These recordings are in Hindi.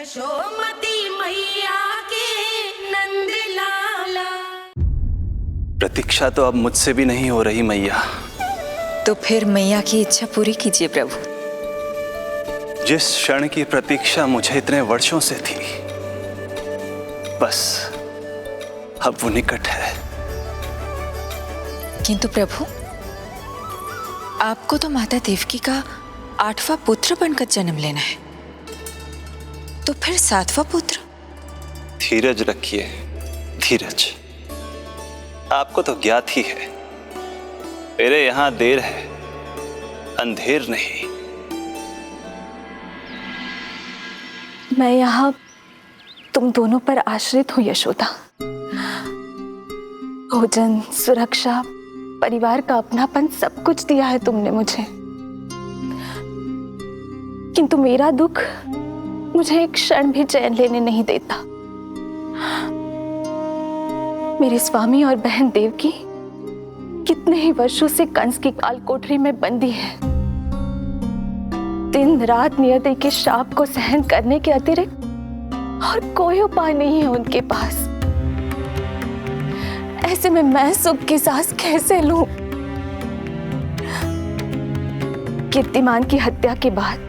यशोमती मैया के नंद लाला। प्रतीक्षा तो अब मुझसे भी नहीं हो रही मैया। तो फिर मैया की इच्छा पूरी कीजिए प्रभु। जिस क्षण की प्रतीक्षा मुझे इतने वर्षों से थी, बस अब वो निकट है। किंतु प्रभु, आपको तो माता देवकी का 8वां पुत्र बनकर जन्म लेना है, तो फिर 7वां पुत्र? धीरज रखिए, धीरज। आपको तो ज्ञात ही है, मेरे यहां देर है, अंधेर नहीं। मैं यहाँ तुम दोनों पर आश्रित हूँ यशोदा। भोजन, सुरक्षा, परिवार का अपनापन सब कुछ दिया है तुमने मुझे, किंतु मेरा दुख मुझे एक क्षण भी चैन लेने नहीं देता। मेरे स्वामी और बहन देवकी कितने ही वर्षों से कंस की काल कोठरी में बंदी है। दिन रात नियति के शाप को सहन करने के अतिरिक्त और कोई उपाय नहीं है उनके पास। ऐसे में मैं सुख की सांस कैसे लूं? कीर्तिमान की हत्या के बाद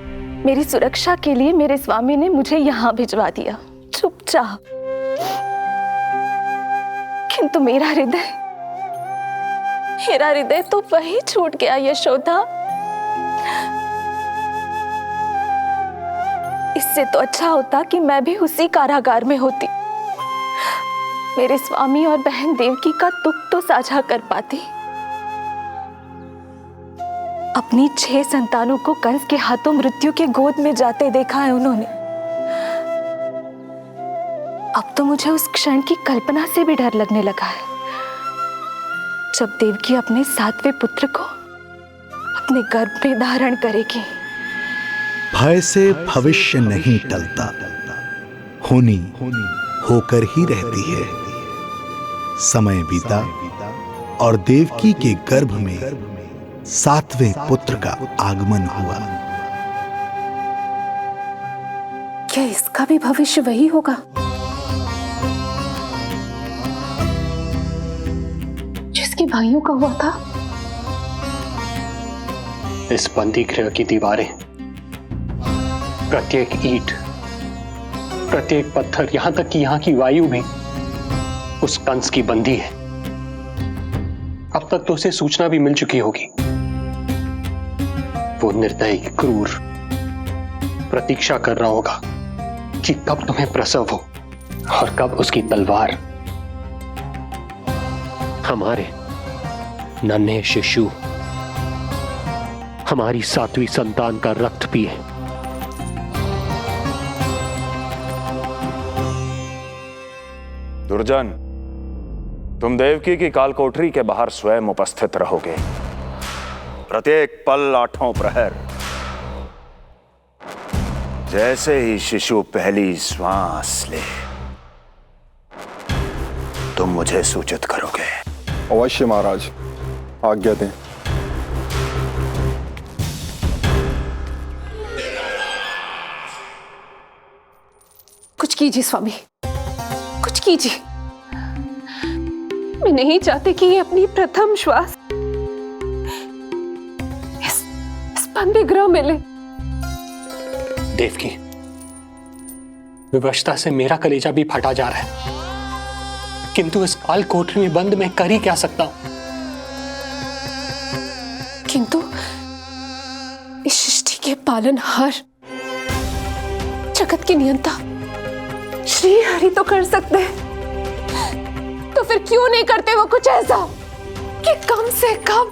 मेरी सुरक्षा के लिए मेरे स्वामी ने मुझे यहाँ भिजवा दिया, चुपचाप। किंतु मेरा हृदय तो वही छूट गया यशोदा। इससे तो अच्छा होता कि मैं भी उसी कारागार में होती, मेरे स्वामी और बहन देवकी का दुख तो साझा कर पाती। अपनी 6 संतानों को कंस के हाथों मृत्यु के गोद में जाते देखा है उन्होंने। अब तो मुझे उस क्षण की कल्पना से भी डर लगने लगा है, जब देवकी अपने 7वें पुत्र को अपने गर्भ में धारण करेगी। भय से भविष्य नहीं टलता, होनी होकर ही रहती है। समय बीता और देवकी के गर्भ में 7वें पुत्र का आगमन हुआ। क्या इसका भी भविष्य वही होगा जिसके भाइयों का हुआ था? इस बंदी गृह की दीवारें, प्रत्येक ईंट, प्रत्येक पत्थर, यहां तक कि यहां की वायु भी उस कंस की बंदी है। अब तक तो उसे सूचना भी मिल चुकी होगी। वो निर्दयी, क्रूर प्रतीक्षा कर रहा होगा कि कब तुम्हें प्रसव हो और कब उसकी तलवार हमारे नन्हे शिशु, हमारी 7वीं संतान का रक्त पिए। दुर्जन, तुम देवकी की कालकोठरी के बाहर स्वयं उपस्थित रहोगे, प्रत्येक पल 8वां प्रहर। जैसे ही शिशु पहली श्वास ले, तुम मुझे सूचित करोगे। अवश्य महाराज, आज्ञा दें। कुछ कीजिए स्वामी, कुछ कीजिए। मैं नहीं चाहती कि ये अपनी प्रथम श्वास इस बंदी गृह में ले। देवकी, विवशता से मेरा कलेजा भी फटा जा रहा है, किंतु इस काल कोठरी में बंद मैं कर ही क्या सकता हूं? किंतु इस सृष्टि के पालनहार, जगत के नियंता श्री हरि तो कर सकते हैं, तो फिर क्यों नहीं करते वो कुछ ऐसा कि कम से कम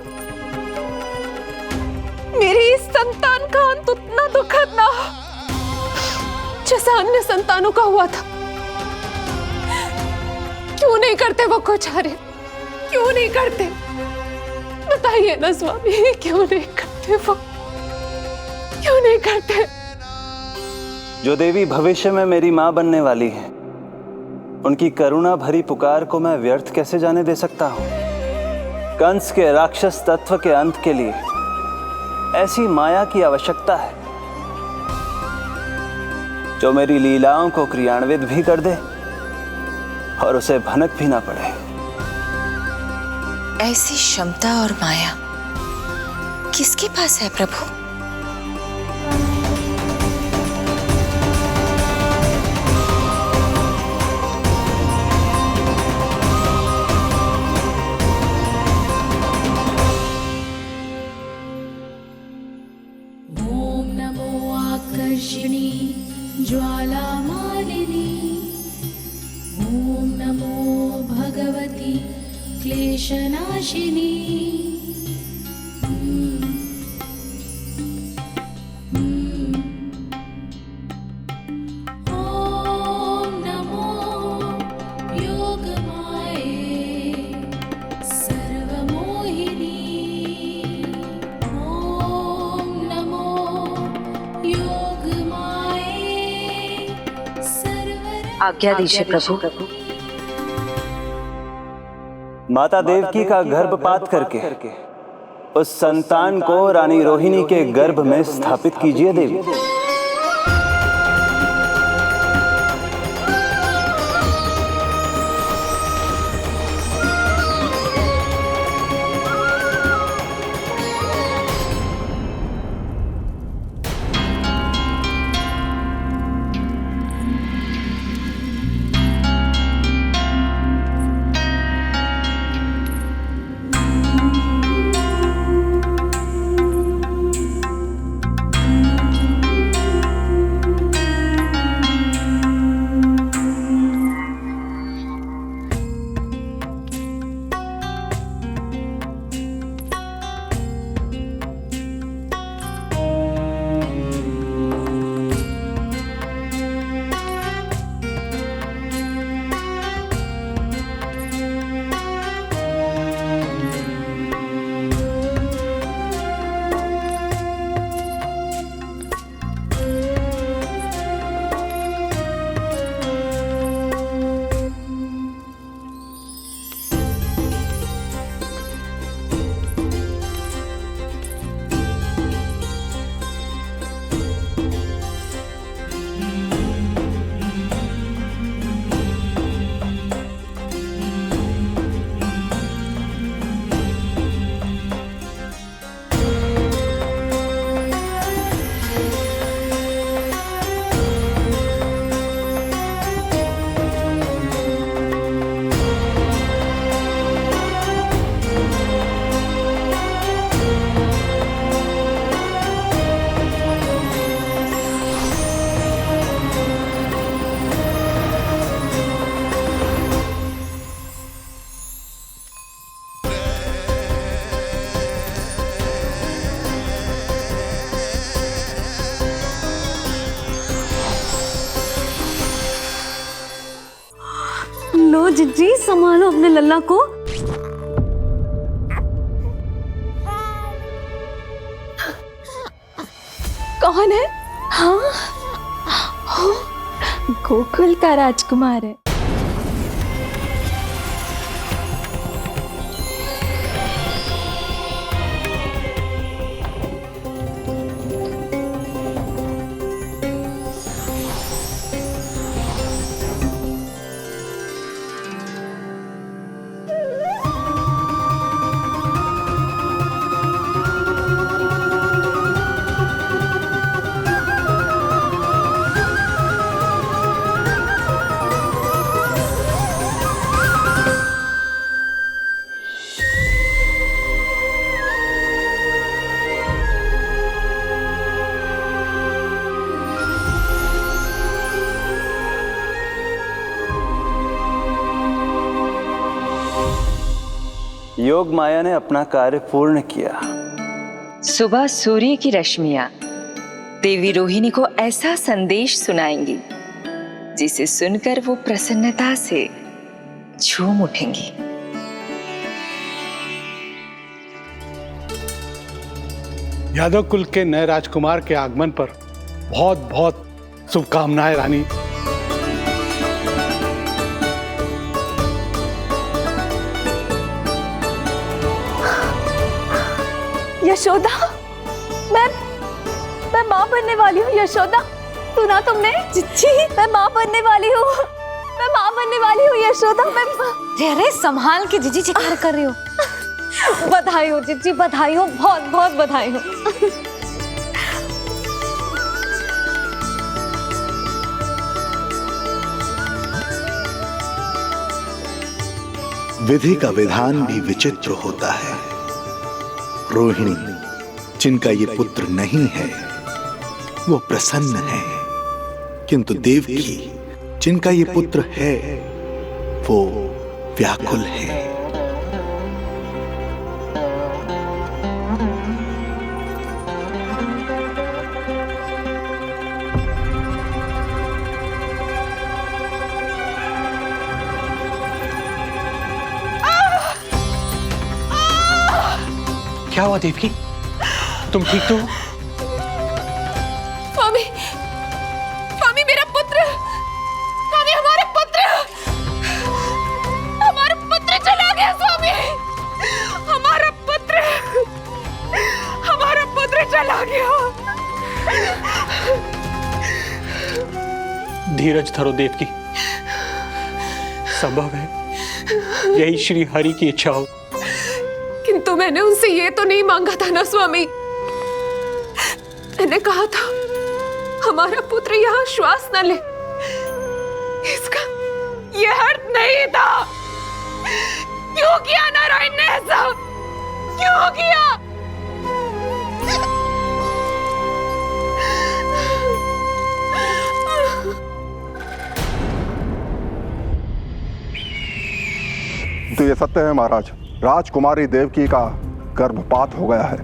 मेरी इस संतान का अंत उतना दुखद ना हो जैसा अन्य संतानों का हुआ था। क्यों नहीं करते वो कुछ? आर्य, क्यों नहीं करते? बताइए ना स्वामी, क्यों नहीं करते वो? क्यों नहीं करते? जो देवी भविष्य में मेरी मां बनने वाली है, उनकी करुणा भरी पुकार को मैं व्यर्थ कैसे जाने दे सकता हूं? कंस के राक्षस तत्व के अंत के लिए ऐसी माया की आवश्यकता है जो मेरी लीलाओं को क्रियान्वित भी कर दे और उसे भनक भी ना पड़े। ऐसी क्षमता और माया किसके पास है प्रभु? ॐ नमो आकर्षिणी ज्वालामालिनी ॐ नमो भगवती क्लेशनाशिनी ॐ नमो योगमाये सर्वमोहिनी ॐ नमो योगमाये आज्ञा दीजिए प्रभु। माता देवकी का गर्भपात करके उस संतान को रानी रोहिणी के गर्भ में स्थापित कीजिए देवी। लो जिज्जी, संभालो अपने लल्ला को। कौन है? हाँ, गोकुल का राजकुमार है। योग माया ने अपना कार्य पूर्ण किया। सुबह सूर्य की रश्मियां देवी रोहिणी को ऐसा संदेश सुनाएंगी जिसे सुनकर वो प्रसन्नता से झूम उठेंगी। यादव कुल के नए राजकुमार के आगमन पर बहुत बहुत शुभकामनाएं रानी। यशोदा, मैं माँ बनने वाली हूँ। यशोदा, सुना तुमने? चिच्ची, मैं माँ बनने वाली हूँ। मैं माँ बनने वाली हूँ यशोदा। मैं अरे संभाल के जीजी चिकार कर रही हो। बधाई हो जीजी, बधाई हो, बहुत बहुत बधाई हो। विधि का विधान भी विचित्र होता है। रोहिणी, जिनका ये पुत्र नहीं है, वो प्रसन्न है, किंतु देवकी, जिनका ये पुत्र है, वो व्याकुल है। क्या हुआ देवकी? तुम ठीक तो हो? स्वामी, स्वामी मेरा पुत्र, स्वामी हमारा पुत्र चला गया। स्वामी हमारा पुत्र चला गया। धीरज धरो देवकी, संभव है यही श्री हरि की इच्छा हो। किंतु मैंने उनसे ये तो नहीं मांगा था ना स्वामी। मैंने कहा था हमारा पुत्र यहाँ श्वास न ले। इसका ये अर्थ नहीं था। क्यों किया नारायण ने ऐसा? क्यों किया? तो ये सत्य है महाराज, राजकुमारी देवकी का गर्भपात हो गया है।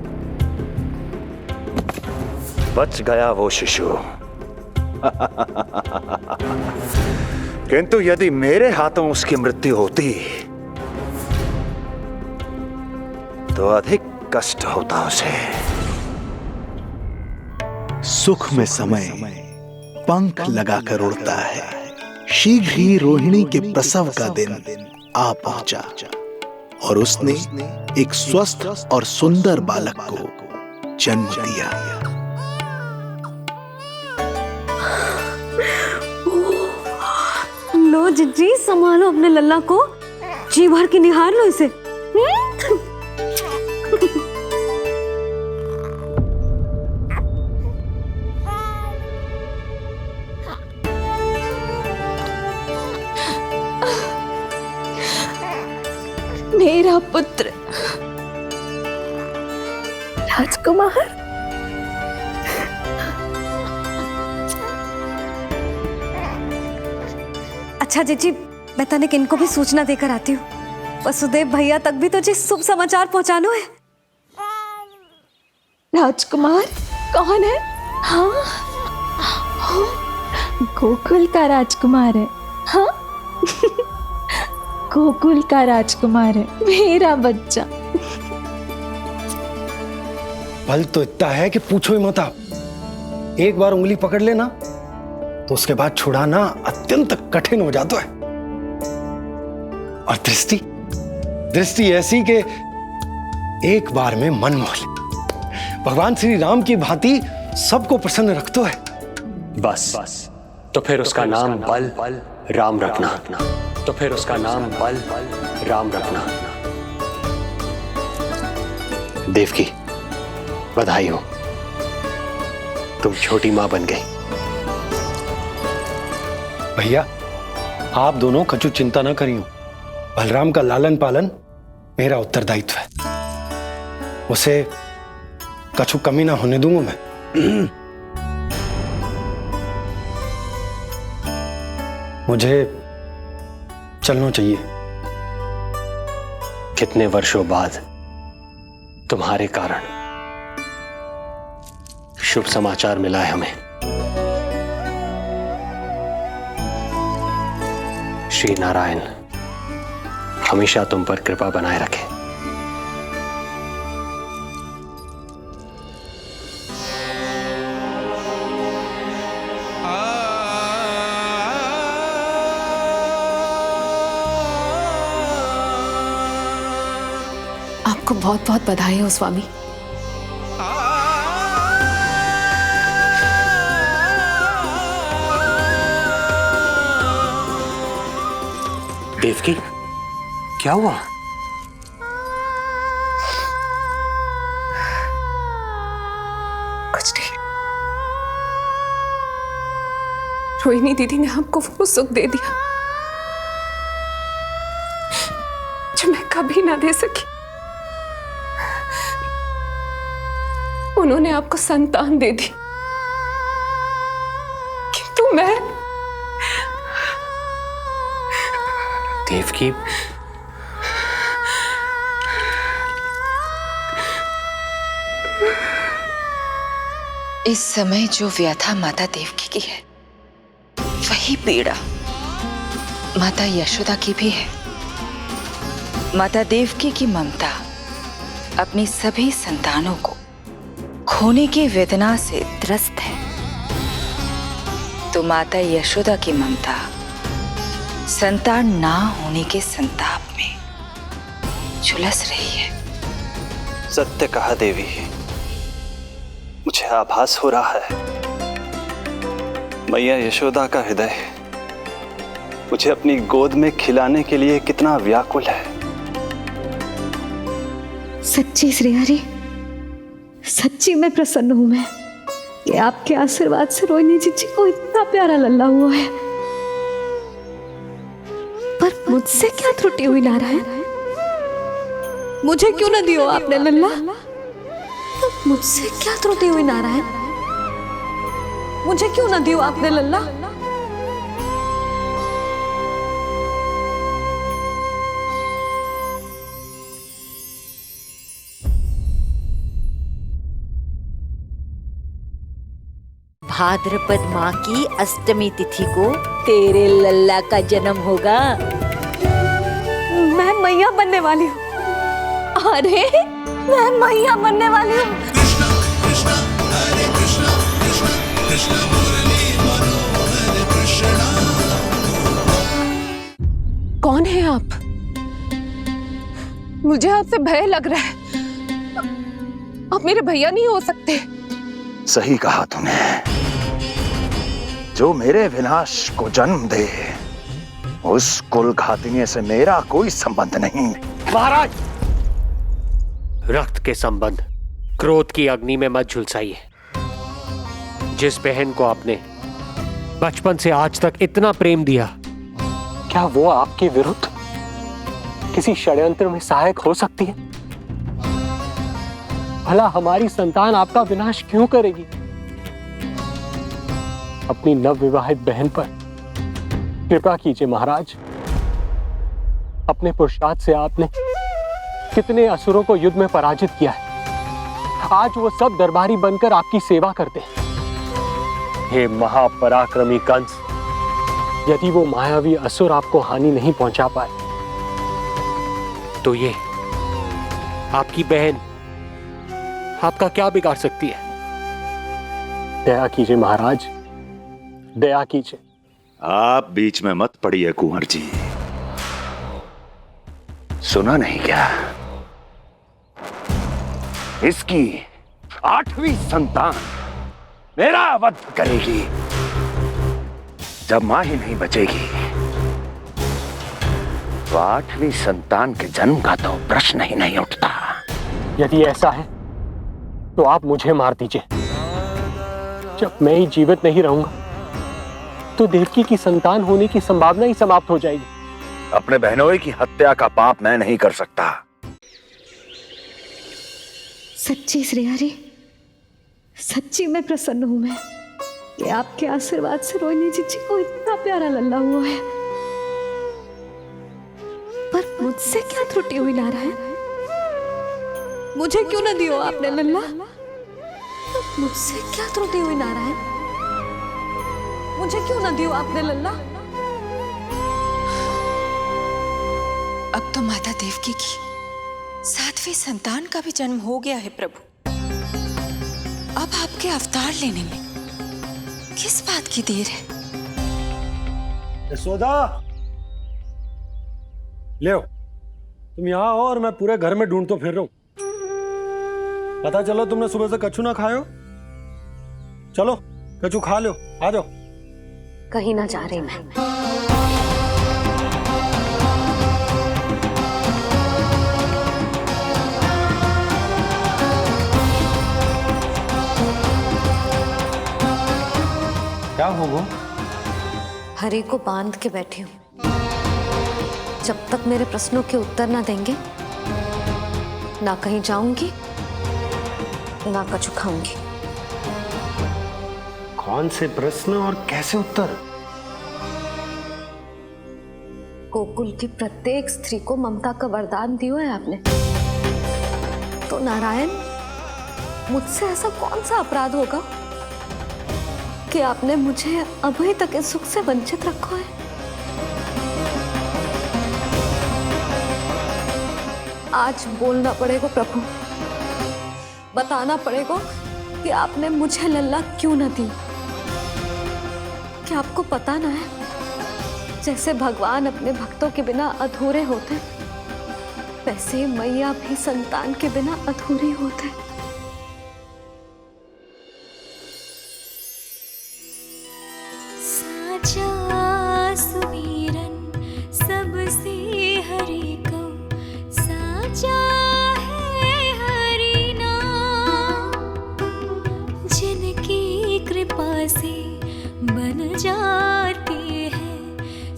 बच गया वो शिशु। किंतु यदि मेरे हाथों उसकी मृत्यु होती तो अधिक कष्ट होता उसे। सुख में समय पंख लगाकर उड़ता है। शीघ्र ही रोहिणी के प्रसव का दिन आ पहुंचा और उसने एक स्वस्थ और सुंदर बालक को जन्म दिया। लो जिज्जी, संभालो अपने लल्ला को, जी भर के निहार लो इसे। मेरा पुत्र राजकुमार। अच्छा जीजी, मैं तनिक इनको भी सूचना देकर आती हूँ। वसुदेव भैया तक भी तुझे शुभ समाचार पहुंचाना है। राजकुमार कौन है? हाँ, गोकुल का राजकुमार है। हाँ, गोकुल का राजकुमार है, मेरा बच्चा। बल तो इतना है कि पूछो ही मत आप। एक बार उंगली पकड़ लेना तो उसके बाद छुड़ाना अत्यंत कठिन हो जाता है। और दृष्टि ऐसी कि एक बार में मन मोह ले। भगवान श्री राम की भांति सबको प्रसन्न रखता है। बस तो फिर उसका नाम बल राम रखना। तो फिर उसका नाम बल राम रखना। देवकी, बधाई हो, तुम छोटी मां बन गई। भैया, आप दोनों कछु चिंता न करियो। बलराम का लालन पालन मेरा उत्तरदायित्व है। उसे कछु कमी ना होने दूंगा मैं। मुझे चलना चाहिए। कितने वर्षों बाद तुम्हारे कारण शुभ समाचार मिला है हमें। श्री नारायण हमेशा तुम पर कृपा बनाए रखे। आपको बहुत बहुत बधाई हो स्वामी। देवकी, क्या हुआ? कुछ नहीं। रोहिणी दीदी ने आपको वो सुख दे दिया जो मैं कभी ना दे सकी। उन्होंने आपको संतान दे दी, किंतु मैं देवकी, इस समय जो व्यथा माता देवकी की है वही पीड़ा माता यशोदा की भी है। माता देवकी की ममता अपनी सभी संतानों को खोने की वेदना से त्रस्त है, तो माता यशोदा की ममता संतान ना होने के संताप में झुलस रही है। सत्य कहा देवी, मुझे आभास हो रहा है मैया यशोदा का हृदय मुझे अपनी गोद में खिलाने के लिए कितना व्याकुल है। सच्ची श्रेयारी, सच्ची मैं प्रसन्न हूं मैं कि आपके आशीर्वाद से रोहिणी जीजी को इतना प्यारा लल्ला हुआ है। पर मुझसे क्या त्रुटि हुई नारायण? मुझे क्यों न दियो आपने लल्ला? मुझसे क्या त्रुटि हुई नारायण? मुझे क्यों न दियो आपने लल्ला? भाद्रपद माह की अष्टमी तिथि को तेरे लल्ला का जन्म होगा। मैं मैया बनने वाली हूँ। अरे मैं मैया बनने वाली हूँ। कौन है आप? मुझे आपसे भय लग रहा है। आप मेरे भैया नहीं हो सकते। सही कहा तूने। जो मेरे विनाश को जन्म दे उस कुल घातिनी से मेरा कोई संबंध नहीं। महाराज, रक्त के संबंध क्रोध की अग्नि में मत झुलसाइए। जिस बहन को आपने बचपन से आज तक इतना प्रेम दिया, क्या वो आपके विरुद्ध किसी षड्यंत्र में सहायक हो सकती है? भला हमारी संतान आपका विनाश क्यों करेगी? अपनी नवविवाहित बहन पर कृपा कीजिए महाराज। अपने पुरुषार्थ से आपने कितने असुरों को युद्ध में पराजित किया है। आज वो सब दरबारी बनकर आपकी सेवा करते हैं। हे महापराक्रमी कंस, यदि वो मायावी असुर आपको हानि नहीं पहुंचा पाए तो ये आपकी बहन आपका क्या बिगाड़ सकती है? दया कीजिए महाराज, दया कीजिए। आप बीच में मत पड़िए कुंवर जी। सुना नहीं क्या? इसकी 8वीं संतान मेरा वध करेगी। जब मां ही नहीं बचेगी तो 8वीं संतान के जन्म का तो प्रश्न ही नहीं उठता। यदि ऐसा है तो आप मुझे मार दीजिए। जब मैं ही जीवित नहीं रहूंगा तो देवकी की संतान होने की संभावना ही समाप्त हो जाएगी। अपने बहनोई की हत्या का पाप मैं नहीं कर सकता। सच्ची श्रेयारी, सच्ची मैं प्रसन्न हूं मैं कि आपके आशीर्वाद से रोहिणी जीजी को इतना प्यारा लल्ला हुआ है। पर मुझसे क्या त्रुटि हुई नारायण? मुझे क्यों न दियो आपने लल्ला? मुझसे क्या त्रुटि हुई नारायण? मुझे क्यों न दियो आपने लल्ला? अब तो माता देवकी की 7वीं संतान का भी जन्म हो गया है प्रभु। अब आपके अवतार लेने में किस बात की देर है? यशोदा, ले तुम यहाँ आओ और मैं पूरे घर में ढूंढतो फिर रहा हूं। पता चलो तुमने सुबह से कछु ना खायो। चलो कछु खा लो, आ जाओ। कहीं ना जा रही मैं। क्या हो वो? हरि को बांध के बैठी हूँ। जब तक मेरे प्रश्नों के उत्तर ना देंगे, ना कहीं जाऊंगी, ना कछु खाऊंगी। कौन से प्रश्न और कैसे उत्तर? गोकुल की प्रत्येक स्त्री को ममता का वरदान दिया है आपने, तो नारायण मुझसे ऐसा कौन सा अपराध होगा कि आपने मुझे अभी तक इस सुख से वंचित रखा है? आज बोलना पड़ेगा प्रभु, बताना पड़ेगा कि आपने मुझे लल्ला क्यों न दी। क्या आपको पता ना है, जैसे भगवान अपने भक्तों के बिना अधूरे होते, वैसे मैया भी संतान के बिना अधूरी होते। साचा सुमिरन सबसे हरि को, साचा है हरि नाम, जिनकी कृपा से बन जाते हैं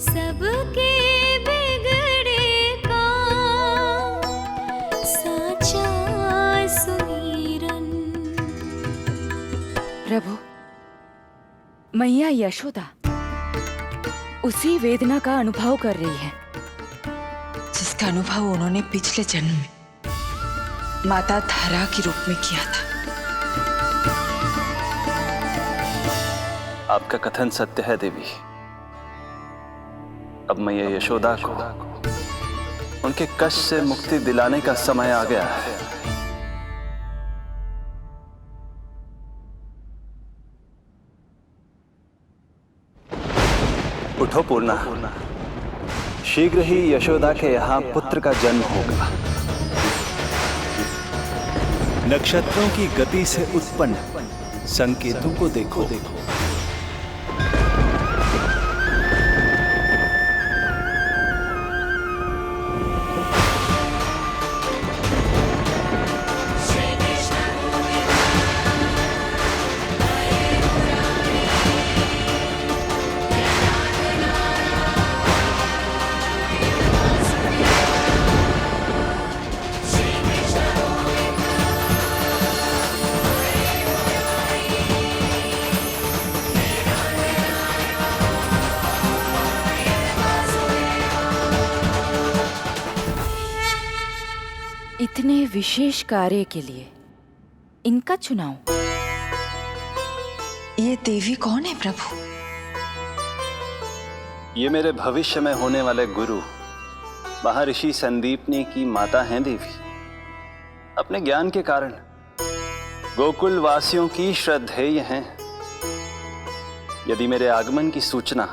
सबके बिगड़े काम। साचा सुमिरन। प्रभु, मैया यशोदा उसी वेदना का अनुभव कर रही है जिसका अनुभव उन्होंने पिछले जन्म में माता धारा के रूप में किया था। आपका कथन सत्य है देवी। अब मैया यशोदा को उनके कष्ट से मुक्ति दिलाने का समय आ गया है। उठो पूर्णा, शीघ्र ही यशोदा के यहाँ पुत्र का जन्म होगा। नक्षत्रों की गति से उत्पन्न संकेतों को देखो। इतने विशेष कार्य के लिए इनका चुनाव। ये देवी कौन है प्रभु? ये मेरे भविष्य में होने वाले गुरु महर्षि संदीपनी की माता हैं देवी। अपने ज्ञान के कारण गोकुल वासियों की श्रद्धेय हैं। यदि मेरे आगमन की सूचना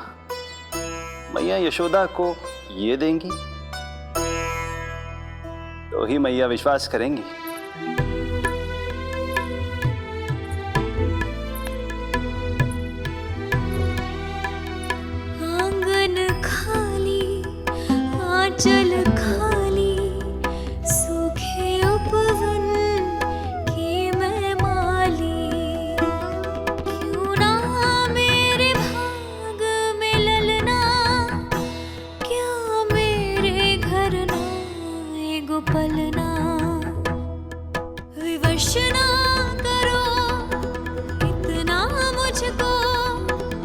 मैया यशोदा को ये देंगी तो ही मैया विश्वास करेंगी। आंगन खाली, आंचल खाली, सूखे उपवन की मैं माली। क्यों ना मेरे भाग में ललना, क्या मेरे घर ना पलना। विवश ना करो इतना मुझको,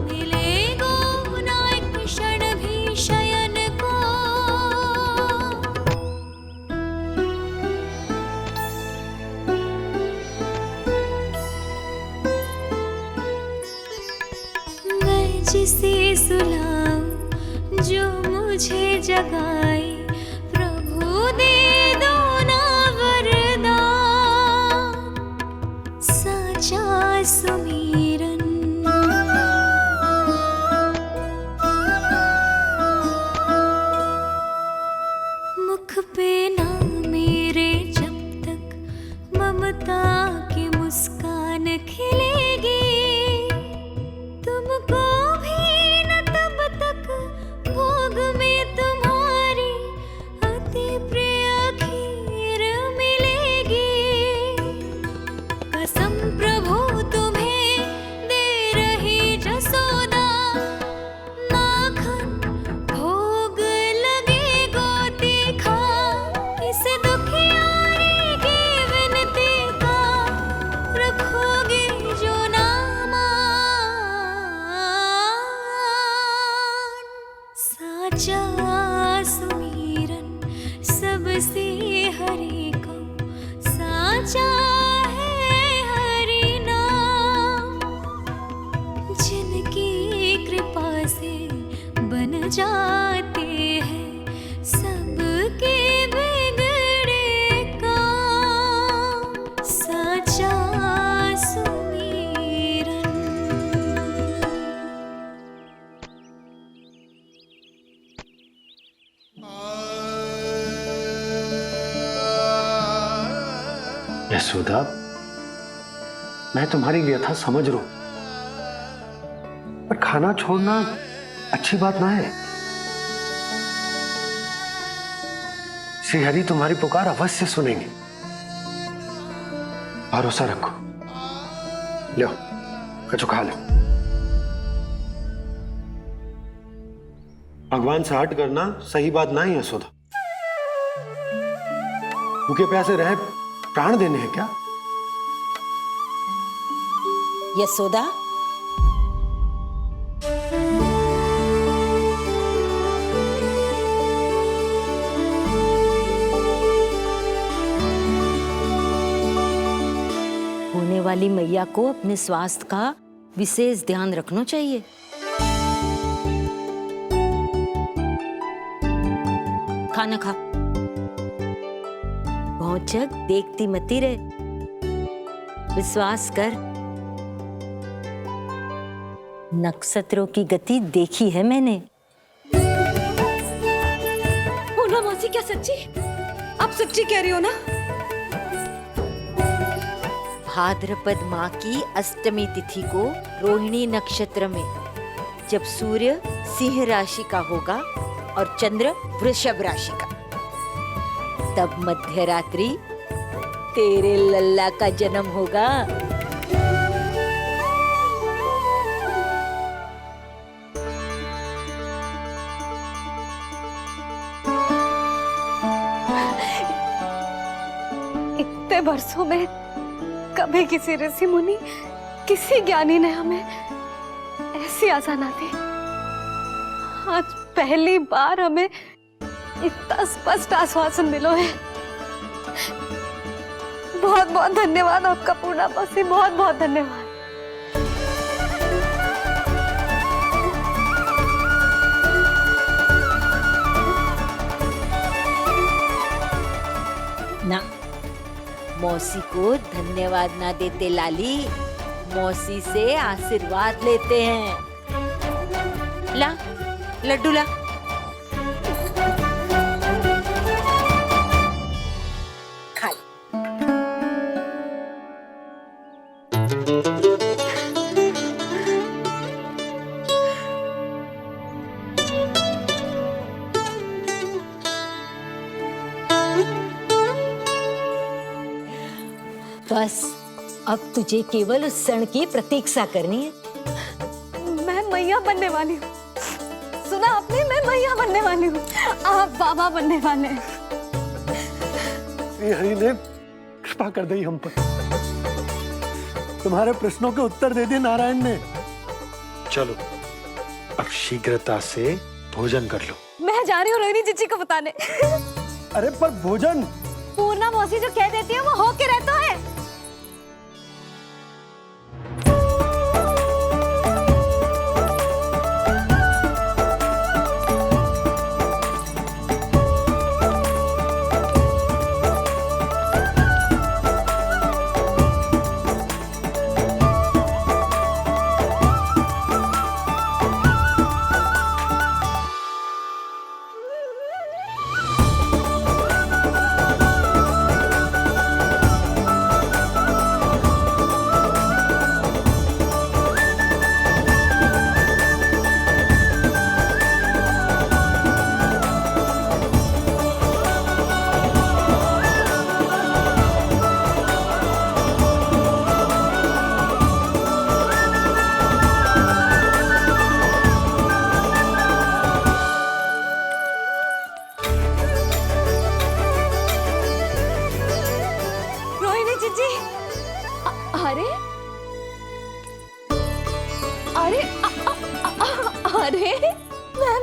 मिलेगो ना एक क्षण भी शयन को। मैं जिसे सुलाऊं जो मुझे जगाए, प्रभु दे सुमिरन। मुख पे ना मेरे जब तक ममता की मुस्कान खिलेगी, तुमको भी न तब तक भोग में तुम्हारी सच्चा सुमीरन सबसे हरि को साचा है हरि नाम। जिनकी कृपा से बन जाते हैं सबके बिगड़े काम। साचा सुमीरन। यशोदा, मैं तुम्हारी व्यथा समझ रहा हूं, पर खाना छोड़ना अच्छी बात ना है। श्री हरि तुम्हारी पुकार अवश्य सुनेंगे, भरोसा रखो। लो, कछु खा लो। भगवान से हट करना सही बात ना है यशोदा। भूखे प्यासे रहे प्राण देने हैं क्या? यशोदा, होने वाली मैया को अपने स्वास्थ्य का विशेष ध्यान रखना चाहिए। खाना खा, भौचक देखती मती रहे, विश्वास कर। नक्षत्रों की गति देखी है मैंने। पूना मौसी, क्या सच्ची? आप सच्ची कह रही हो ना? भाद्रपद माह की अष्टमी तिथि को रोहिणी नक्षत्र में जब सूर्य सिंह राशि का होगा और चंद्र वृषभ राशि का, तब मध्य रात्रि तेरे लल्ला का जन्म होगा। इतने वर्षों में कभी किसी ऋषि मुनि, किसी ज्ञानी ने हमें ऐसी आशा ना दी। आज पहली बार हमें इतना स्पष्ट आश्वासन मिलो है। बहुत बहुत धन्यवाद आपका पूर्णा मौसी, बहुत बहुत धन्यवाद। ना, मौसी को धन्यवाद ना देते लाली, मौसी से आशीर्वाद लेते हैं। ला, लड्डू ला। खा ले। बस अब तुझे केवल उस क्षण की प्रतीक्षा करनी है। मैं मैया बनने वाली हूँ। सुना आपने, मैं मैया बनने वाली हूँ। आप बाबा बनने वाले हैं। श्री हरि ने कृपा कर दी हम पर। तुम्हारे प्रश्नों के उत्तर दे दिए नारायण ने। चलो, अब शीघ्रता से भोजन कर लो। मैं जा रही हूँ रोहिणी जीजी को बताने। अरे पर भोजन? पूर्णा मौसी जो कह देती है वो होके रहता है।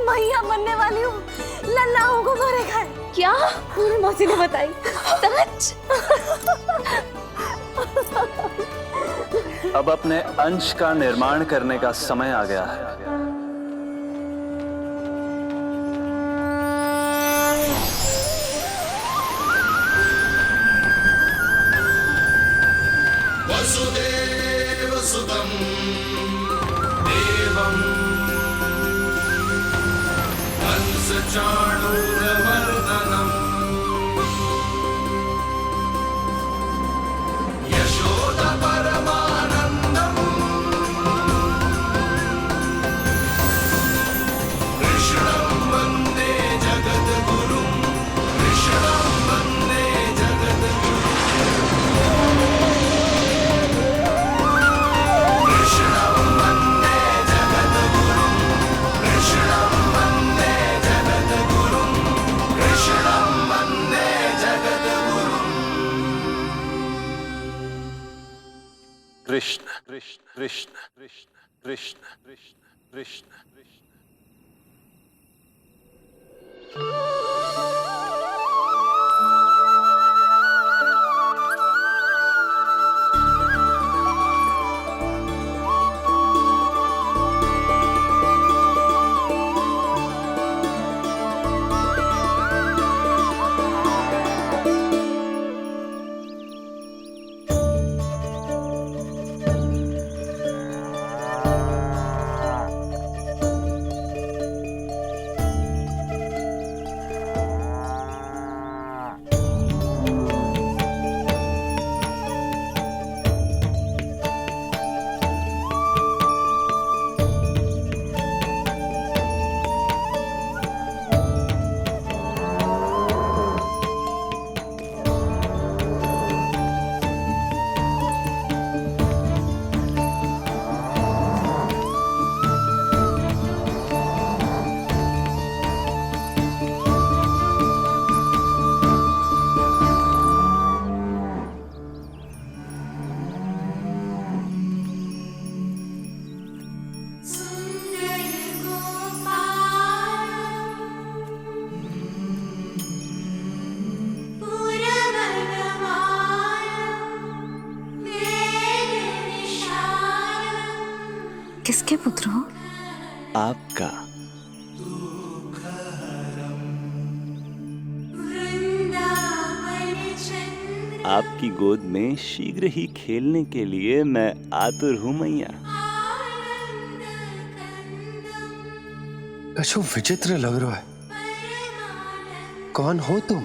मैया बनने वाली हूँ, लल्लाओं को मारेगा। क्या? पूरी मौसी ने बताई। सच? अब अपने अंश का निर्माण करने का समय आ गया है। वसुदेव सुतं देवं कंसचाणूरमर्दनम् यशोदा परमानन्दम् कृष्णं वन्दे जगद्गुरुं कृष्णं वन्दे जगद्गुरुं कृष्णं वन्दे जगद्गुरुं कृष्णं वन्दे जगद्गुरुं कृष्णं वन्दे जगद्गुरुं कृष्ण कृष्ण कृष्ण कृष्ण कृष्ण कृष्ण कृष्ण कृष्ण। किसके पुत्र हो? आपका। आपकी गोद में शीघ्र ही खेलने के लिए मैं आतुर हूं मैया। कछु विचित्र लग रहा है। कौन हो तुम?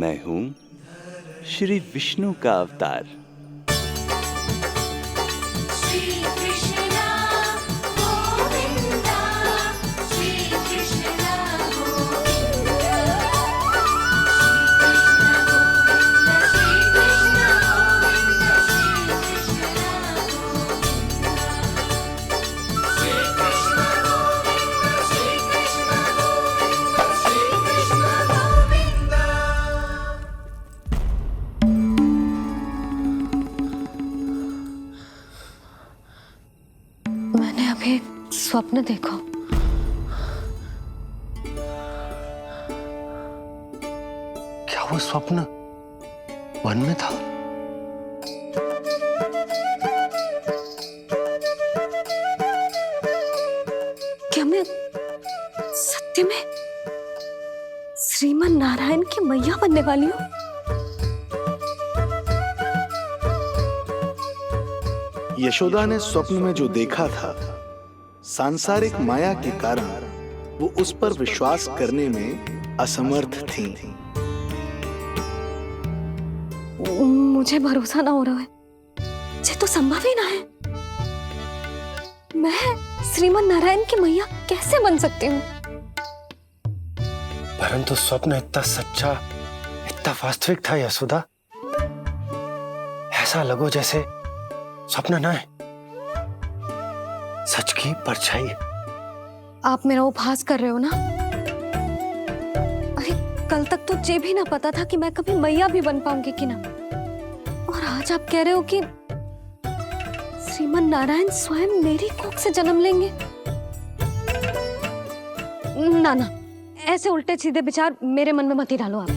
मैं हूं श्री विष्णु का अवतार। मैंने अभी एक स्वप्न देखा। क्या वो स्वप्न वन में था? क्या मैं सत्य में श्रीमान नारायण की मैया बनने वाली हूँ? यशोदा ने स्वप्न में जो देखा था, सांसारिक माया के कारण वो उस पर विश्वास करने में असमर्थ थी। मुझे भरोसा ना हो रहा है। ये तो संभव ही ना है। मैं श्रीमान नारायण की मैया कैसे बन सकती हूँ? परंतु स्वप्न इतना सच्चा, इतना वास्तविक था यशोदा। ऐसा लगो जैसे स्वप्न ना है, सच की परछाई है। आप मेरा उपहास कर रहे हो ना? अरे कल तक तो ये भी ना पता था कि मैं कभी मैया भी बन पाऊंगी कि ना। और आज आप कह रहे हो कि श्रीमान नारायण स्वयं मेरी कोख से जन्म लेंगे। ना ना, ऐसे उल्टे सीधे विचार मेरे मन में मत ही डालो आप।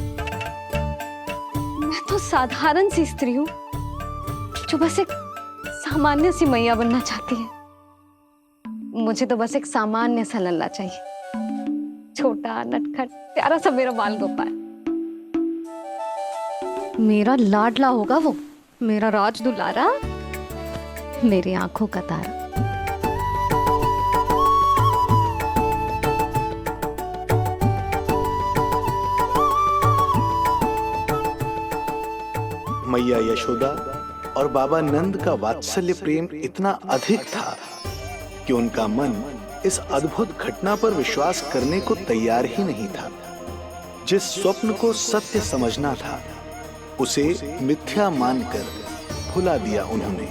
मैं तो साधारण सी स्त्री हूँ जो बस एक सामान्य सी मैया बनना चाहती है। मुझे तो बस एक सामान्य सा लल्ला चाहिए, छोटा नटखट प्यारा सा मेरा बाल गोपाल। मेरा लाडला होगा वो, मेरा राज दुलारा, मेरी आंखों का तारा। मैया यशोदा और बाबा नंद का वात्सल्य प्रेम इतना अधिक था कि उनका मन इस अद्भुत घटना पर विश्वास करने को तैयार ही नहीं था। जिस स्वप्न को सत्य समझना था उसे मिथ्या मानकर भुला दिया उन्होंने,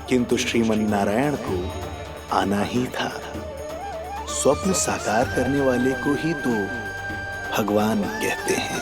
किंतु श्रीमन नारायण को आना ही था। स्वप्न साकार करने वाले को ही तो भगवान कहते हैं।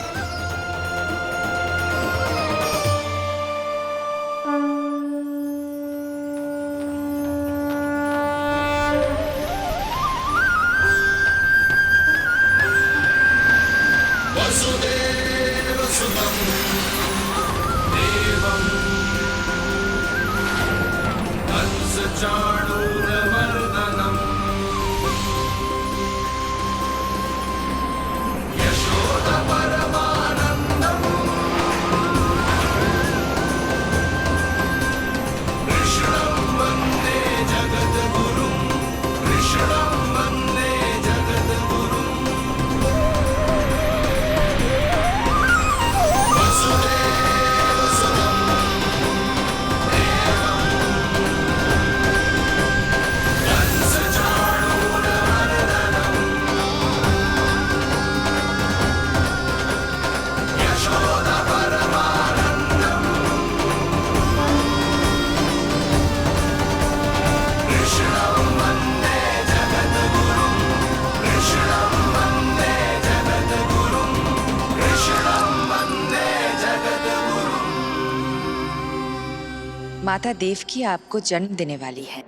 माता देवकी आपको जन्म देने वाली है,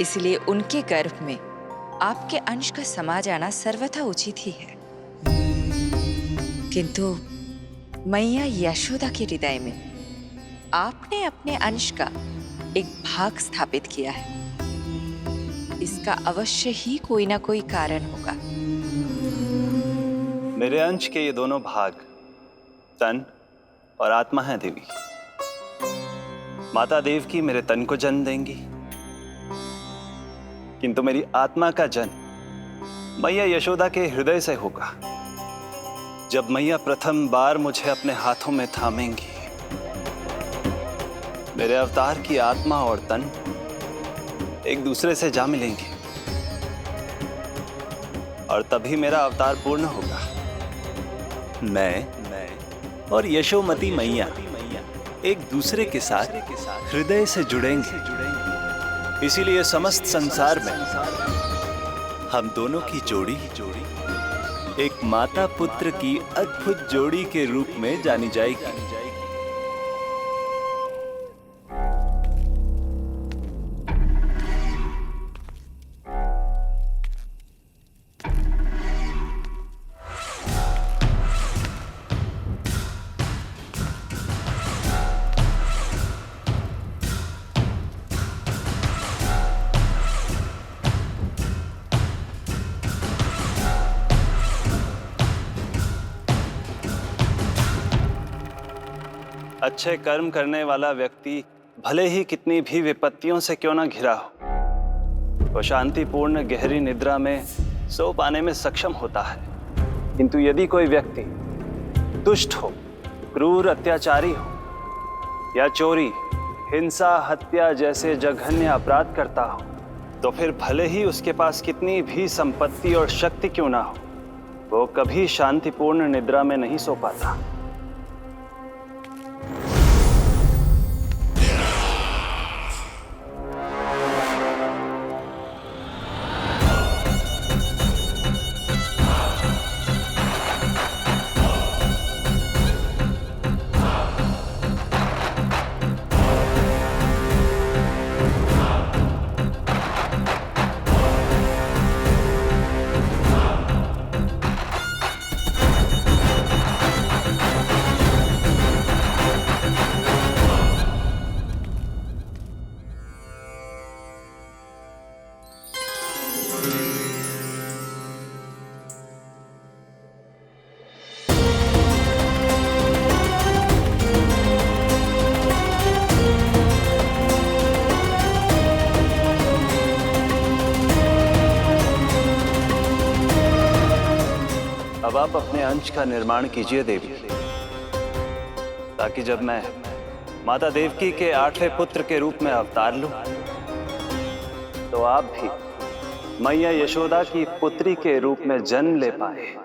इसलिए उनके गर्भ में आपके अंश का समा जाना सर्वथा उचित ही है। किंतु मैया यशोदा के हृदय में आपने अपने अंश का एक भाग स्थापित किया है। इसका अवश्य ही कोई ना कोई कारण होगा। मेरे अंश के ये दोनों भाग तन और आत्मा हैं देवी। माता देवकी मेरे तन को जन्म देंगी, किंतु मेरी आत्मा का जन्म मैया यशोदा के हृदय से होगा। जब मैया प्रथम बार मुझे अपने हाथों में थामेंगी, मेरे अवतार की आत्मा और तन एक दूसरे से जा मिलेंगे और तभी मेरा अवतार पूर्ण होगा। मैं और यशोमती मैया एक दूसरे के साथ हृदय से जुड़ेंगे। इसीलिए समस्त संसार में हम दोनों की जोड़ी एक माता पुत्र की अद्भुत जोड़ी के रूप में जानी जाएगी। अच्छे कर्म करने वाला व्यक्ति भले ही कितनी भी विपत्तियों से क्यों ना घिरा हो, वो शांतिपूर्ण गहरी निद्रा में सो पाने में सक्षम होता है। किंतु यदि कोई व्यक्ति दुष्ट हो, क्रूर अत्याचारी हो या चोरी, हिंसा, हत्या जैसे जघन्य अपराध करता हो, तो फिर भले ही उसके पास कितनी भी संपत्ति और शक्ति क्यों ना हो, वो कभी शांतिपूर्ण निद्रा में नहीं सो पाता। अब आप अपने अंश का निर्माण कीजिए देवी, ताकि जब मैं माता देवकी के 8वें पुत्र के रूप में अवतार लूं, तो आप भी मैया यशोदा की पुत्री के रूप में जन्म ले पाए।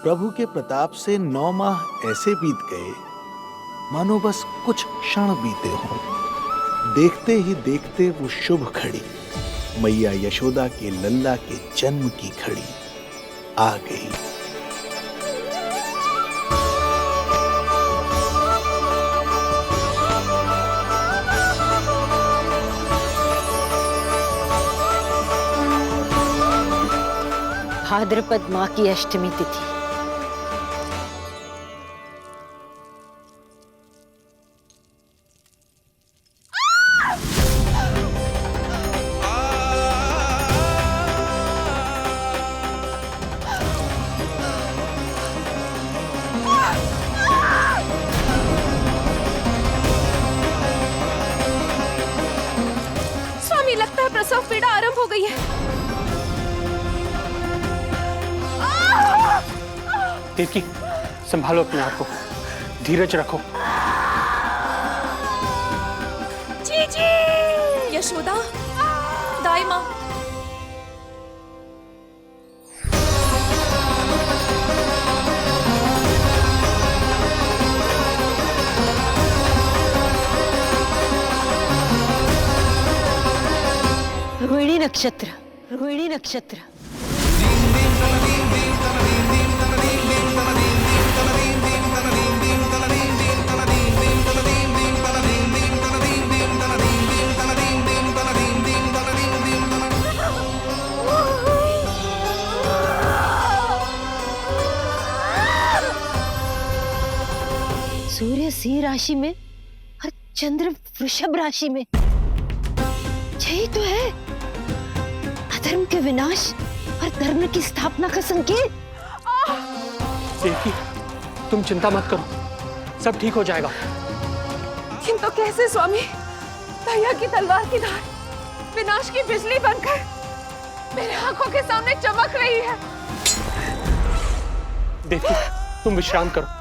प्रभु के प्रताप से 9 माह ऐसे बीत गए मानो बस कुछ क्षण बीते हों। देखते ही देखते वो शुभ घड़ी, मैया यशोदा के लल्ला के जन्म की घड़ी आ गई। भाद्रपद माह की अष्टमी तिथि। स्वामी, लगता है प्रसव पीड़ा आरंभ हो गई है। देवकी, संभालो अपने आप को, धीरज रखो। जीजी, यशोदा, दाई माँ, रोहिणी नक्षत्र, रोहिणी नक्षत्र। सूर्य सिंह राशि में और चंद्र वृषभ राशि में। यही तो है अधर्म के विनाश और धर्म की स्थापना का संकेत। देवकी, तुम चिंता मत करो, सब ठीक हो जाएगा। किंतु कैसे स्वामी? भैया की तलवार की धार विनाश की बिजली बनकर मेरे आंखों के सामने चमक रही है। देवकी, तुम विश्राम करो।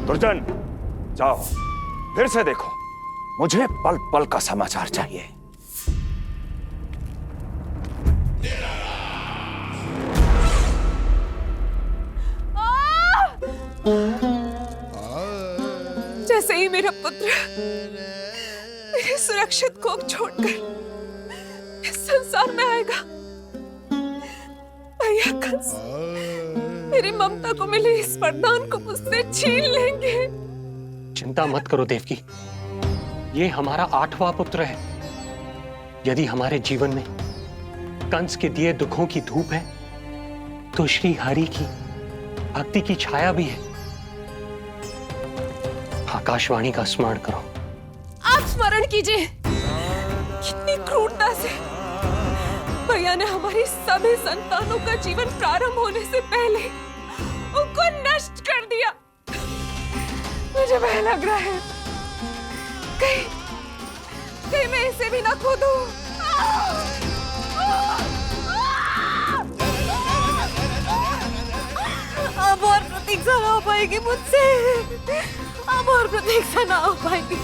दुर्जन, जाओ फिर से देखो, मुझे पल पल का समाचार चाहिए। जैसे ही मेरा पुत्र मेरे सुरक्षित कोख छोड़कर इस संसार में आएगा, भैया कंस मेरी ममता को मिले इस वरदान को मुझसे छीन लेंगे। चिंता मत करो देवकी, ये हमारा 8वां पुत्र है। यदि हमारे जीवन में कंस के दिए दुखों की धूप है, तो श्री हरि की भक्ति की छाया भी है। आकाशवाणी का स्मरण करो। आप स्मरण कीजिए, कितनी क्रूरता से भैया ने हमारी सभी संतानों का जीवन प्रारंभ होने से पहले उनको नष्ट कर दिया। मुझे भय लग रहा है, कहीं मैं इसे भी ना खो दूं। अब और प्रतीक्षा प्रतीक्षा ना हो पाएगी मुझसे, अब और प्रतीक्षा ना हो पाएगी।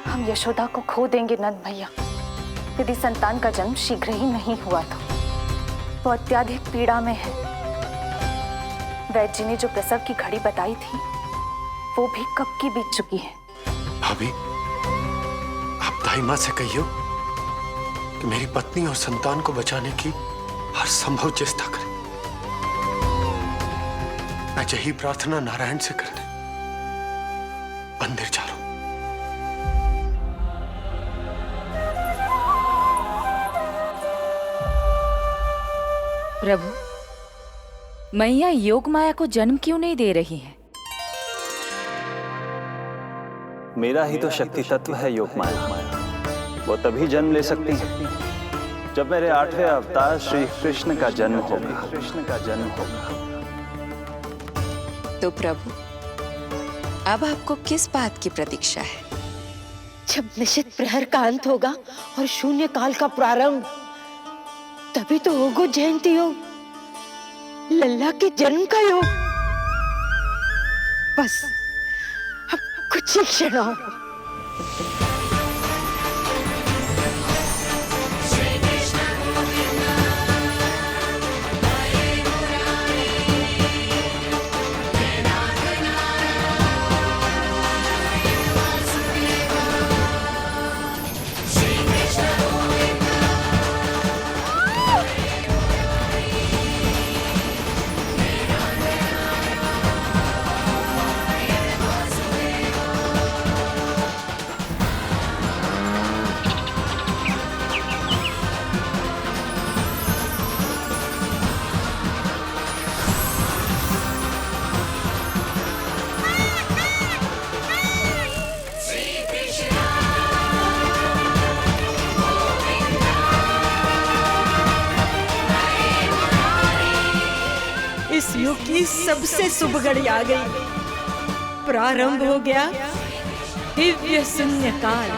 हम यशोदा को खो देंगे नंद भैया, यदि संतान का जन्म शीघ्र ही नहीं हुआ तो। वो अत्यधिक पीड़ा में है। वैद्य जी ने जो प्रसव की घड़ी बताई थी वो भी कब की बीत चुकी है। भाभी, आप दाई माँ से कहियो कि मेरी पत्नी और संतान को बचाने की हर संभव चेष्टा करें। मैं यही प्रार्थना नारायण से करने मंदिर जा रहा हूं। प्रभु, मैया योग माया को जन्म क्यों नहीं दे रही है? मेरा ही तो शक्ति तत्व है योग माया। वो तभी जन्म ले सकती है जब मेरे 8वें अवतार श्री कृष्ण का जन्म होगा। तो प्रभु, अब आपको किस बात की प्रतीक्षा है? जब निश्चित प्रहर का अंत होगा और शून्य काल का प्रारंभ, तभी तो होगा जयंती योग, लल्ला के जन्म का योग। बस अब कुछ ही क्षण और। इस युग की सबसे शुभ घड़ी आ गई। प्रारंभ हो गया दिव्य शून्य काल।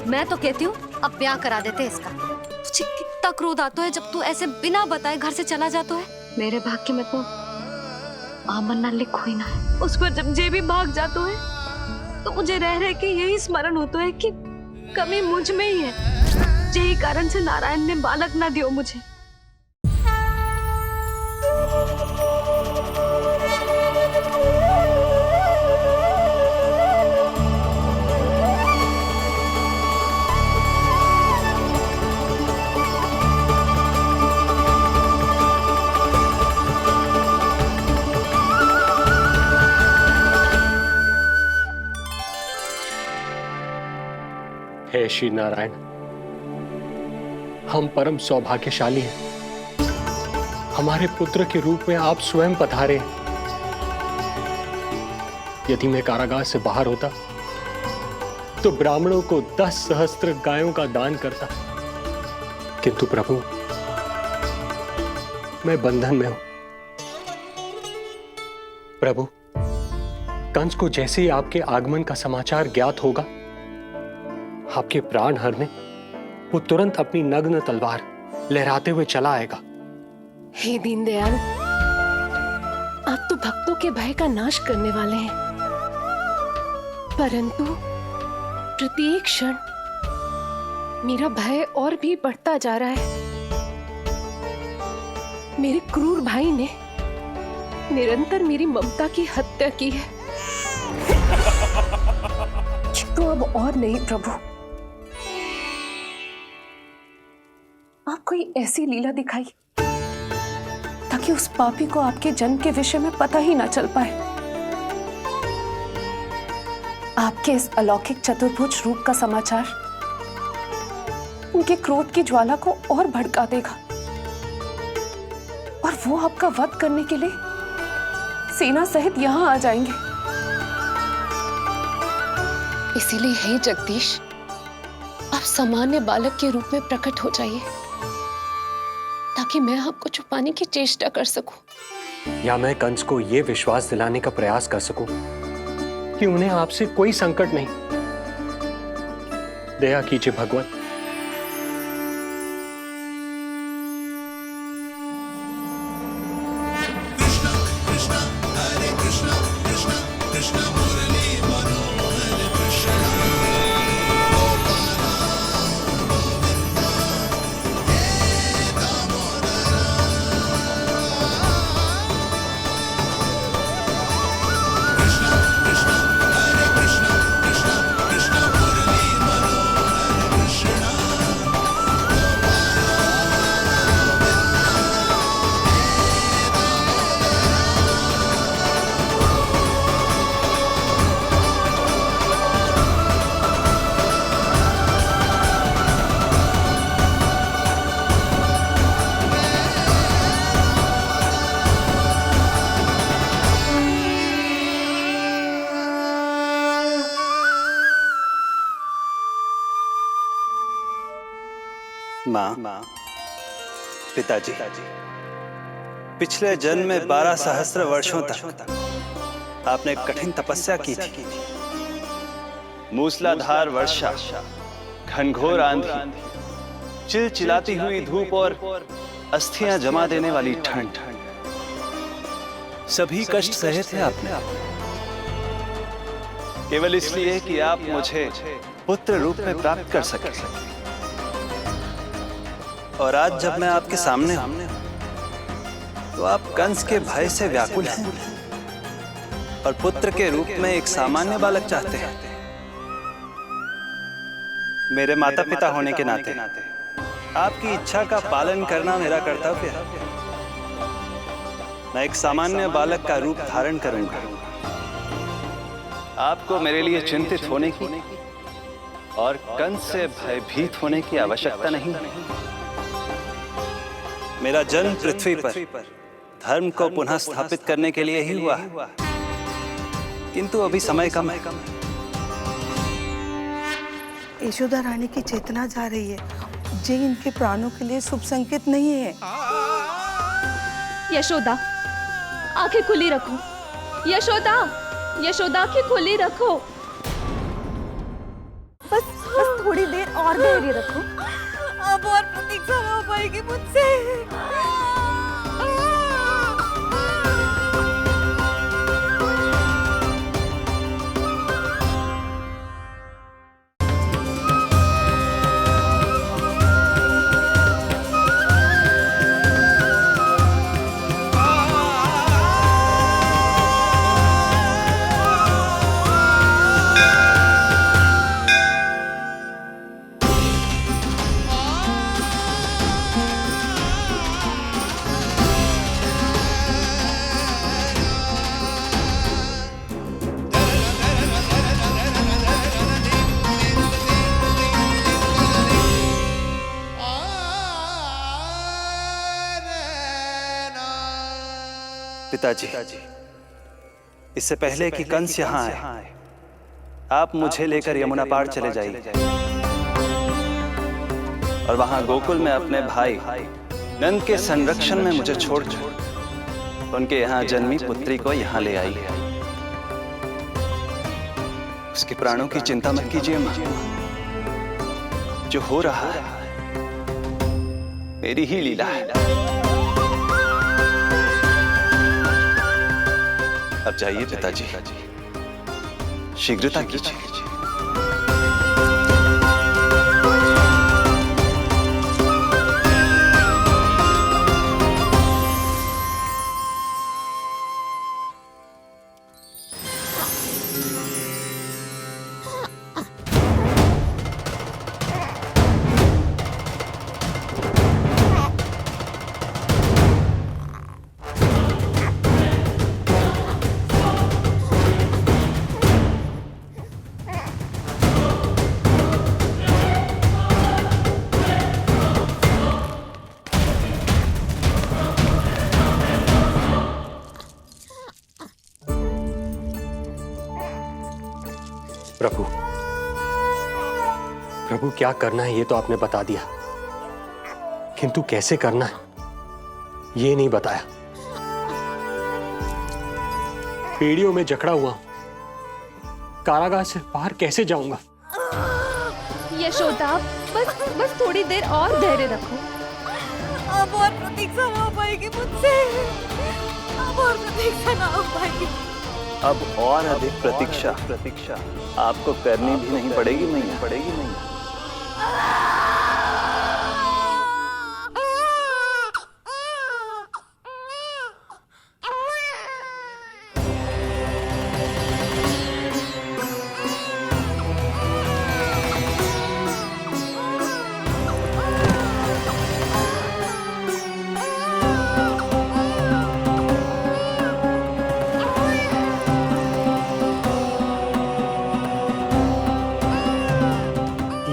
मैं तो कहती हूँ अब ब्याह करा देते इसका। तुझे कितना क्रोध आता है जब तू ऐसे बिना बताए घर से चला जाता है। मेरे भाग्य में तो आमन ना लिखो ही ना है। उस पर जब जे भी भाग जाता है तो मुझे रह रह के यही स्मरण होता है कि कमी मुझ में ही है। यही कारण से नारायण ने बालक ना दियो मुझे। हे श्री नारायण, हम परम सौभाग्यशाली हैं। हमारे पुत्र के रूप में आप स्वयं पधारे हैं। यदि मैं कारागार से बाहर होता तो ब्राह्मणों को 10 सहस्त्र गायों का दान करता, किंतु प्रभु मैं बंधन में हूं। प्रभु, कंस को जैसे ही आपके आगमन का समाचार ज्ञात होगा, आपके प्राण हरने वो तुरंत अपनी नग्न तलवार लहराते हुए चला आएगा। हे दीनदयाल, आप तो भक्तों के भय का नाश करने वाले हैं, परंतु प्रत्येक क्षण मेरा भय और भी बढ़ता जा रहा है। मेरे क्रूर भाई ने निरंतर मेरी ममता की हत्या की है। तो अब और नहीं प्रभु, आप कोई ऐसी लीला दिखाई ताकि उस पापी को आपके जन्म के विषय में पता ही ना चल पाए। आपके इस अलौकिक चतुर्भुज रूप का समाचार उनके क्रोध की ज्वाला को और भड़का देगा और वो आपका वध करने के लिए सेना सहित यहां आ जाएंगे। इसीलिए हे जगदीश, आप सामान्य बालक के रूप में प्रकट हो जाइए ताकि मैं आपको छुपाने की चेष्टा कर सकूं। या मैं कंस को यह विश्वास दिलाने का प्रयास कर सकूं कि उन्हें आपसे कोई संकट नहीं। दया कीजिए भगवान। माँ, पिताजी, पिछले जन्म में 12 सहस्त्र वर्षों तक आपने कठिन तपस्या की थी। मूसलाधार वर्षा, घनघोर आंधी, चिलचिलाती हुई धूप और अस्थियां जमा देने वाली ठंड, सभी कष्ट सहे थे आपने, केवल इसलिए कि आप मुझे पुत्र रूप में प्राप्त कर सके। और आज जब मैं आपके सामने हूं तो आप कंस के भय से व्याकुल हैं और पुत्र के रूप में एक सामान्य बालक चाहते हैं। मेरे माता पिता होने के नाते आपकी इच्छा का पालन करना मेरा कर्तव्य है। मैं एक सामान्य बालक का रूप धारण करूंगा। आपको मेरे लिए चिंतित होने की और कंस से भयभीत होने की आवश्यकता नहीं। मेरा जन्म पृथ्वी पर धर्म को पुनः स्थापित करने के लिए ही हुआ है, किंतु अभी समय कम है। यशोदा रानी की चेतना जा रही है, जे इनके प्राणों के लिए शुभ संकेत नहीं है। यशोदा, आंखें खुली रखो। यशोदा, यशोदा आंखें खुली रखो। बस थोड़ी देर और धैर्य रखो। अब और प्रतीक्षा ना हो पाएगी मुझसे। पिताजी, इससे पहले कि कंस यहाँ आए, आप मुझे लेकर यमुना पार चले जाइए और वहां गोकुल में अपने भाई नंद के संरक्षण में मुझे छोड़कर उनके यहाँ जन्मी पुत्री को यहाँ ले आई। उसके प्राणों की चिंता मत कीजिए मां, जो हो रहा है मेरी ही लीला है। अब जाइए पिताजी, शीघ्रता कीजिए। प्रभु, प्रभु क्या करना है ये तो आपने बता दिया, किंतु कैसे करना है ये नहीं बताया। पेड़ियों में जकड़ा हुआ हूं, कारागार से बाहर कैसे जाऊंगा? यशोदा, बस थोड़ी देर और धैर्य रखो। अब और प्रतीक्षा ना हो पाएगी मुझसे। अब और प्रतीक्षा ना हो पाएगी। अब और अधिक प्रतीक्षा आपको करनी भी नहीं पड़ेगी मैया।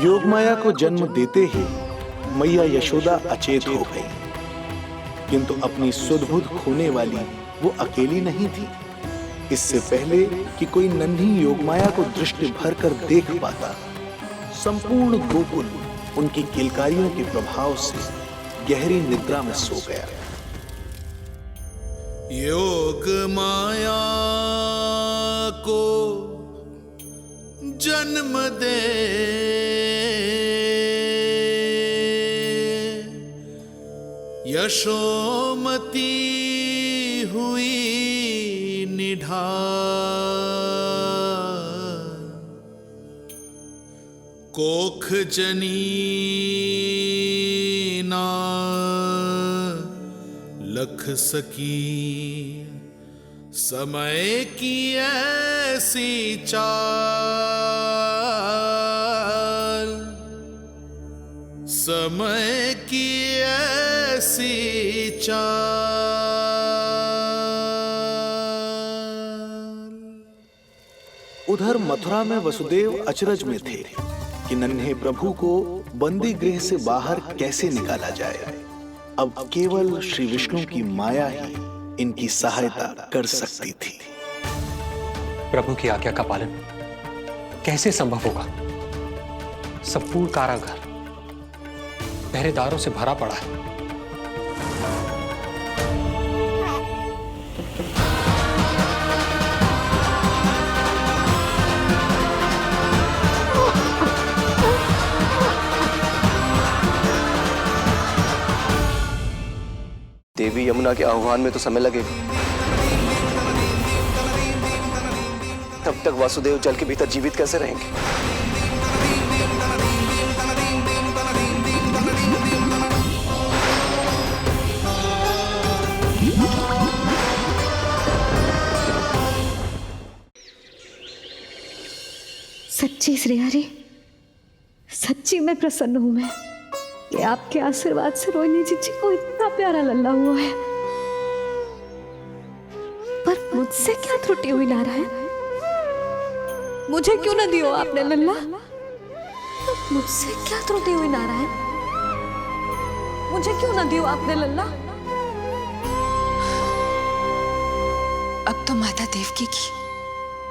योगमाया को जन्म देते ही मैया यशोदा अचेत हो गई, किंतु अपनी सुध-बुध खोने वाली वो अकेली नहीं थी। इससे पहले कि कोई नन्ही योगमाया को दृष्टि भर कर देख पाता, संपूर्ण गोकुल उनकी किलकारियों के प्रभाव से गहरी निद्रा में सो गया। योग माया को जन्म दे यशोमती हुई निढाल, कोख जनी ना लख सकी, समय की ऐसी चाल, समय की ऐसी चाल। उधर मथुरा में वसुदेव अचरज में थे कि नन्हे प्रभु को बंदी गृह से बाहर कैसे निकाला जाए। अब केवल श्री विष्णु की माया ही इनकी सहायता कर सकती थी। प्रभु की आज्ञा का पालन कैसे संभव होगा? संपूर्ण कारागार पहरेदारों से भरा पड़ा है। देवी यमुना के आह्वान में तो समय लगेगा। तब तक वासुदेव जल के भीतर जीवित कैसे रहेंगे? सच्ची श्रेयारी, सच्ची मैं प्रसन्न हूं मैं कि आपके आशीर्वाद से रोहिणी जीजी को इतना प्यारा लल्ला हुआ है। पर मुझसे क्या त्रुटि हुई नारायण? मुझे क्यों न दियो आपने लल्ला? मुझसे क्या त्रुटि हुई नारायण? मुझे क्यों न दियो आपने लल्ला? अब तो माता देवकी की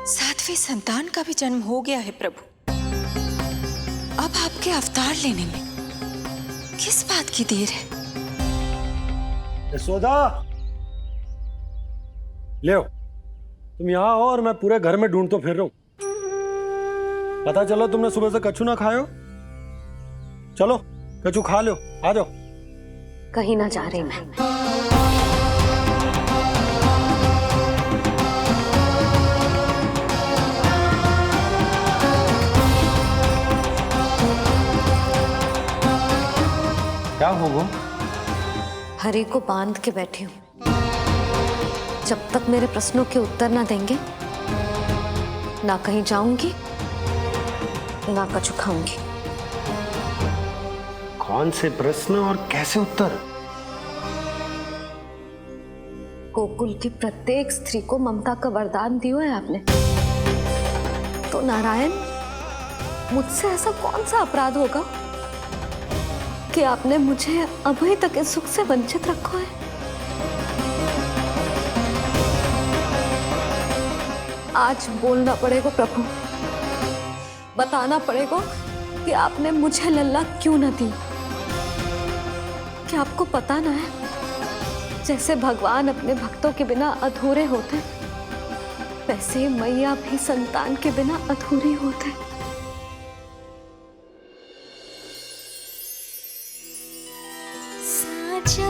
7वें संतान का भी जन्म हो गया है प्रभु। अब आपके अवतार लेने में किस बात की देर है? यशोदा, ले तुम यहाँ आओ और मैं पूरे घर में ढूंढतो फिर रहा हूं। पता चला तुमने सुबह से कछु ना खाए हो। चलो कछु खा लो, आ जाओ। कहीं ना जा रही मैं। क्या हो वो? हरि को बांध के बैठी हूँ। जब तक मेरे प्रश्नों के उत्तर ना देंगे, ना कहीं जाऊंगी, ना कछु खाऊंगी। कौन से प्रश्न और कैसे उत्तर? गोकुल की प्रत्येक स्त्री को ममता का वरदान दिया है आपने, तो नारायण मुझसे ऐसा कौन सा अपराध होगा कि आपने मुझे अभी तक इस सुख से वंचित रखा है? आज बोलना पड़ेगा प्रभु, बताना पड़ेगा कि आपने मुझे लल्ला क्यों न दी। क्या आपको पता ना है, जैसे भगवान अपने भक्तों के बिना अधूरे होते, वैसे मैया भी संतान के बिना अधूरी होते। साजा